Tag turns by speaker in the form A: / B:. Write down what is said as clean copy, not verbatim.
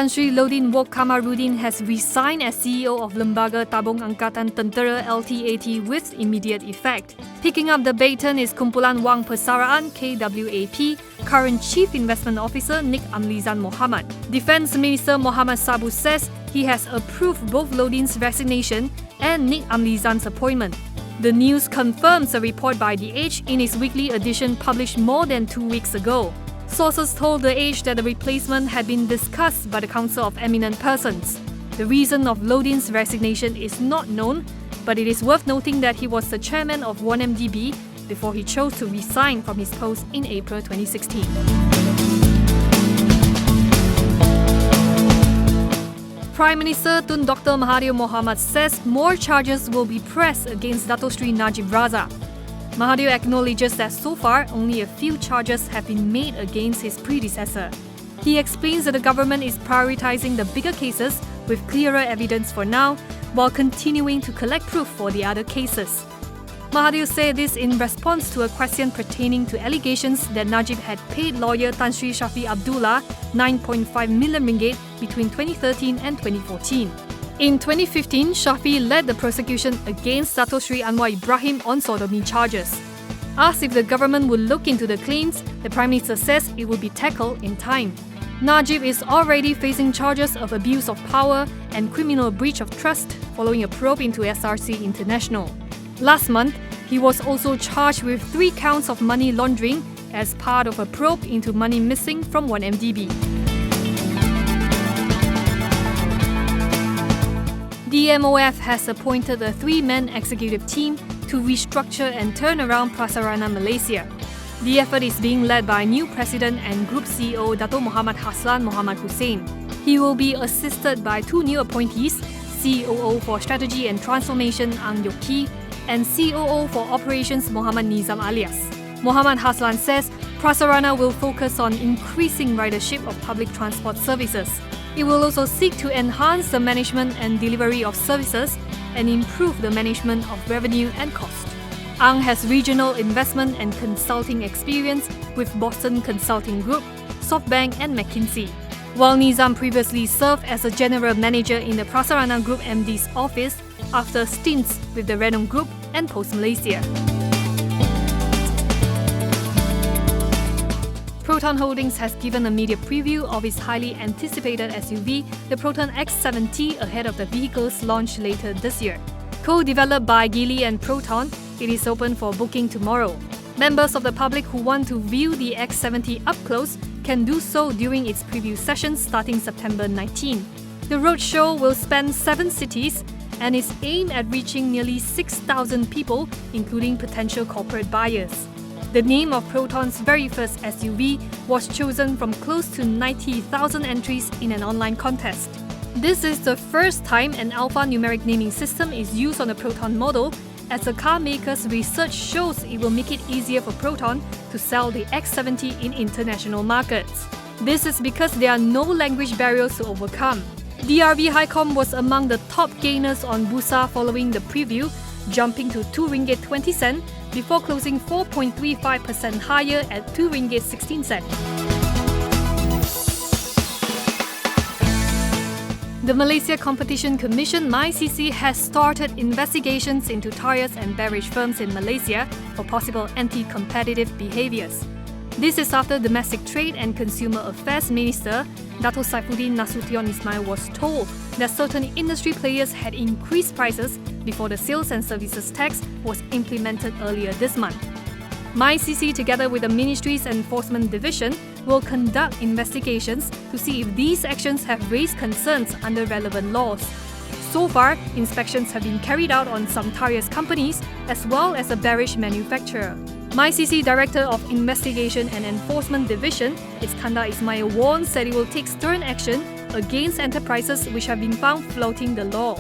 A: Sri Lodin Wok Kamaruddin has resigned as CEO of Lembaga Tabung Angkatan Tentera LTAT with immediate effect. Picking up the baton is Kumpulan Wang Persaraan KWAP current Chief Investment Officer Nik Amlizan Mohammad. Defence Minister Mohammad Sabu says he has approved both Lodin's resignation and Nik Amlizan's appointment. The news confirms a report by The Age in its weekly edition published more than 2 weeks ago. Sources told The Age that the replacement had been discussed by the Council of Eminent Persons. The reason of Lodin's resignation is not known, but it is worth noting that he was the chairman of 1MDB before he chose to resign from his post in April 2016. Prime Minister Tun Dr. Mahathir Mohammad says more charges will be pressed against Datuk Seri Najib Razak. Mahathir acknowledges that so far only a few charges have been made against his predecessor. He explains that the government is prioritising the bigger cases with clearer evidence for now, while continuing to collect proof for the other cases. Mahathir said this in response to a question pertaining to allegations that Najib had paid lawyer Tan Sri Shafi Abdullah 9.5 million ringgit between 2013 and 2014. In 2015, Shafi led the prosecution against Datuk Seri Anwar Ibrahim on sodomy charges. Asked if the government would look into the claims, the Prime Minister says it will be tackled in time. Najib is already facing charges of abuse of power and criminal breach of trust following a probe into SRC International. Last month, he was also charged with 3 counts of money laundering as part of a probe into money missing from 1MDB. The MOF has appointed a 3-man executive team to restructure and turn around Prasarana Malaysia. The effort is being led by new President and Group CEO Dato' Muhammad Haslan Muhammad Hussein. He will be assisted by 2 new appointees, COO for Strategy and Transformation Ang Yoki and COO for Operations Mohammad Nizam Alias. Muhammad Haslan says Prasarana will focus on increasing ridership of public transport services. It will also seek to enhance the management and delivery of services and improve the management of revenue and cost. Ang has regional investment and consulting experience with Boston Consulting Group, SoftBank and McKinsey, while Nizam previously served as a general manager in the Prasarana Group MD's office after stints with the Renom Group and Post Malaysia. Proton Holdings has given a media preview of its highly anticipated SUV, the Proton X70, ahead of the vehicle's launch later this year. Co-developed by Geely and Proton, it is open for booking tomorrow. Members of the public who want to view the X70 up close can do so during its preview session starting September 19. The roadshow will span 7 cities and is aimed at reaching nearly 6,000 people, including potential corporate buyers. The name of Proton's very first SUV was chosen from close to 90,000 entries in an online contest. This is the first time an alphanumeric naming system is used on a Proton model, as the car maker's research shows it will make it easier for Proton to sell the X70 in international markets. This is because there are no language barriers to overcome. DRB Highcom was among the top gainers on Bursa following the preview, jumping to 2 ringgit 20 cent before closing 4.35% higher at 2 ringgit 16 cent. The Malaysia Competition Commission (MyCC) has started investigations into tyres and beverage firms in Malaysia for possible anti-competitive behaviours. This is after Domestic Trade and Consumer Affairs Minister Datuk Saifuddin Nasution Ismail was told that certain industry players had increased prices before the Sales and Services Tax was implemented earlier this month. MyCC, together with the Ministry's Enforcement Division, will conduct investigations to see if these actions have raised concerns under relevant laws. So far, inspections have been carried out on some tyres companies as well as a beverage manufacturer. MyCC Director of Investigation and Enforcement Division, Iskandar Ismail Warren, said it will take stern action against enterprises which have been found flouting the law.